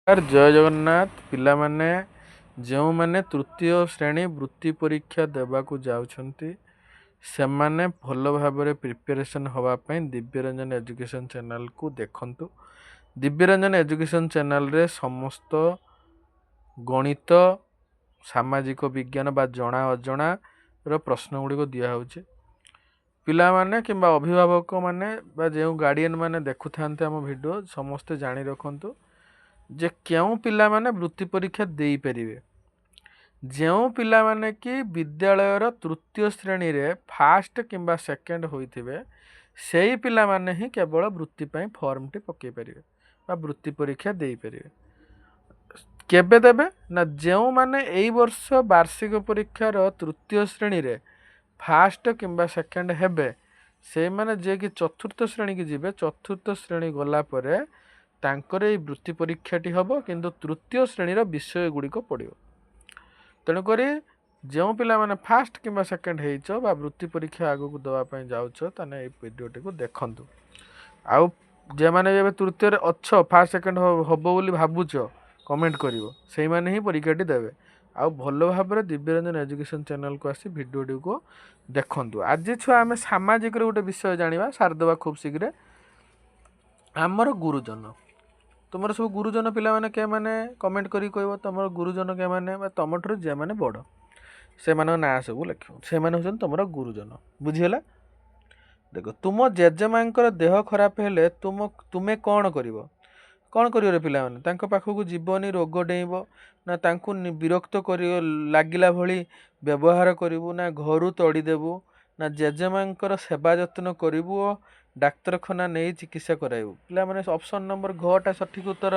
जय जगन्नाथ पिला माने जो माने तृतीय श्रेणी वृत्ति परीक्षा देवाकू जाउछंती से माने भल भाव प्रिपरेशन होगापाई दिव्यरंजन एजुकेशन चैनल को देखंतु। दिव्यरंजन एजुकेशन चैनल रे समस्त गणित सामाजिक विज्ञान बा जना अजना रो प्रश्न गुड़ी को दिया होचे। पिला माने किंबा अभिभावक माने बा जो गार्डियन माने देखु थांते हम वीडियो समस्ते जानी रखंतु जे क्यों पिला माने वृत्ति परीक्षा दे परिवे। जो पिला माने कि विद्यालयर तृतीय श्रेणी रे फास्ट किंबा सेकेंड होइथिबे सेही पिला माने ही केवल वृत्ति पई फॉर्म टी पके परिवे बा वृत्ति परीक्षा दे परिवे। केबे देबे ना जो माने एई वर्ष वार्षिक परीक्षार तृतीय श्रेणी रे फास्ट किंबा सेकेंड हेबे से माने जे कि चतुर्थ श्रेणी की जिबे चतुर्थ श्रेणी गला परे तांकर एई वृत्ति परीक्षाटी हबो किंतु तृतीय श्रेणीर विषय गुड़िक पड़ो। तेणुक जो पिला माने फास्ट किंबा सेकेंड होइछ बा वृत्ति परीक्षा आगु को दवापाई जाउछ ताने एई वीडियोटी को देखंतु। आउ जे माने एबे तृतीय रे अच्छ फास्ट सेकेंड हबो बोली भाबुछ कमेंट करिवो सेही माने ही परीक्षाटी देबे। आउ भल भाव दिव्यरंजन एजुकेशन चैनल को आसी वीडियोटी को देखंतु। आज छुआ आमे सामाजिक रे गोटे विषय जानिबा सारदवा खूब शीघ्र। आमर गुरुजन तुमर सब गुरुजन पिला माने के माने कमेंट करी कहबो तुमर गुरुजन के माने तुम ठर जे माने बड़ से माने ना सब लिखो से माने होजन तुमर गुरुजन बुझियला। देखो तुम जेजेमांकर देह खराब हेले तुमे कौन करिवो कौन करियो रे पिला माने तांको पाखकू जीवनी रोग डेइबो ना तांको विरक्त करियो लागिला भली व्यवहार करिवो ना घरु तड़ी देबो ना जेजेमांकर सेवा जत्न करिवो डाक्तरखाना नहीं चिकित्सा कराइबू। पिला माने ऑप्शन नंबर घ टा सठिक उत्तर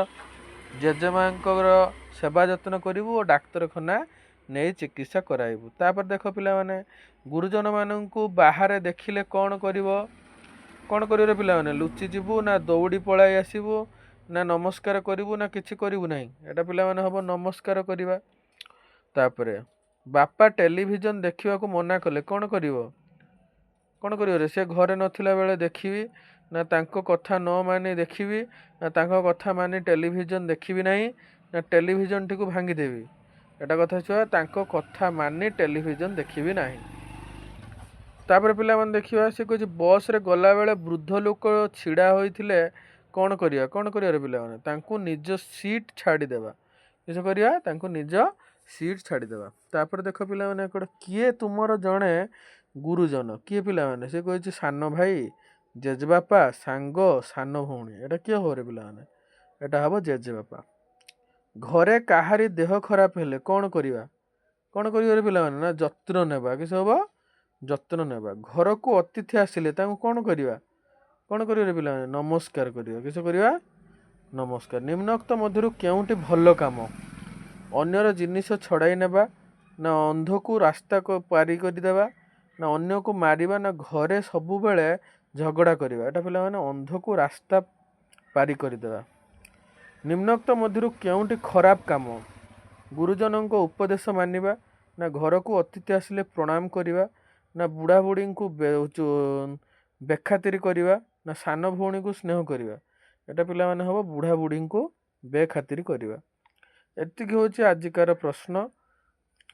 जेजेमांकर सेवा जत्न करिवू और डाक्तरखाना नहीं चिकित्सा कराइबू। तापर देख पिला माने गुरुजन माननकू बाहर देखिले कौन करियो रे पिला माने लुचि जीवू ना दौड़ी पळाई आसीबू ना नमस्कार करिवू ना किछि करिवू नाही एटा पिला माने हबो नमस्कार करिवा। तापरे बापा टेलीविजन देखिबा को मना कले कौन करियो रे से घरे नथिला बेले देखिबी ना तांको कथा न मानी देखिबी ना तांको कथा मानी टेलीविजन देखिबी नाही ना टेलीविजन टी को भांगी देबी एटा कथा छुआ तांको कथा मानी टेलीविजन देखिबी नाही। तापर पिला मन देखिबा से कुछ बस रे गला बेले वृद्ध लोक छिड़ा होइथिले कौन करियो रे पिला माने तांको निज सीट छाड़ी देबा किछ करिया तांको निज सीट छाड़ी देबा। तापर देखो पिला माने एकोड किए तुमर जणे गुरुजन किए पिला माने से कहछि सान भाई जेजेबापा सांग सान भौणी एटा किए हो रे पिला माने एटा हबो जेजेबापा। घरे काहारी देह खराब हेले कौन करियो रे पिला माने ना जत्न नेबा किस हबो जत्न नेबा। घर को अतिथि आसिले तांको कौन करियो रे पिला माने नमस्कार करियो किस करिवा नमस्कार। निम्नोक्त मध्यरु केउंटी भल काम अन्यर जिनिस छड़ाई नेबा ना अंध को रास्ता को पारी करि देबा ना अन्य को मारिबा ना घरे सबु बेले झगड़ा करिबा एटा पिला माने अंध को रास्ता पारी करि देबा। निम्नोक्त मध्यरु केउंटी खराब काम गुरुजन को उपदेश मानिबा ना घर को अतिथि आसिले प्रणाम करिबा ना बुढ़ा बुढ़ी को बेखातिरी करिबा ना सान भौणी को स्नेह करिबा एटा पिला माने हबो बुढ़ा बुढ़ी को बेखातिरी करिबा। एतिक होछि आजिकार प्रश्न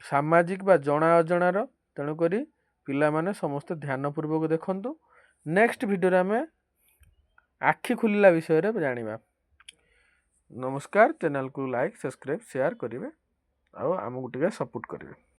सामाजिक बा जना अजणार। तेणु करी पिला माने समस्त ध्यान पूर्वक देखंतु। नेक्स्ट वीडियो रे हमें आखि खुलिला विषय रे जानिबा। नमस्कार चैनल को लाइक सब्सक्राइब शेयर करिवे आ हमकु टिके सपोर्ट करिवे।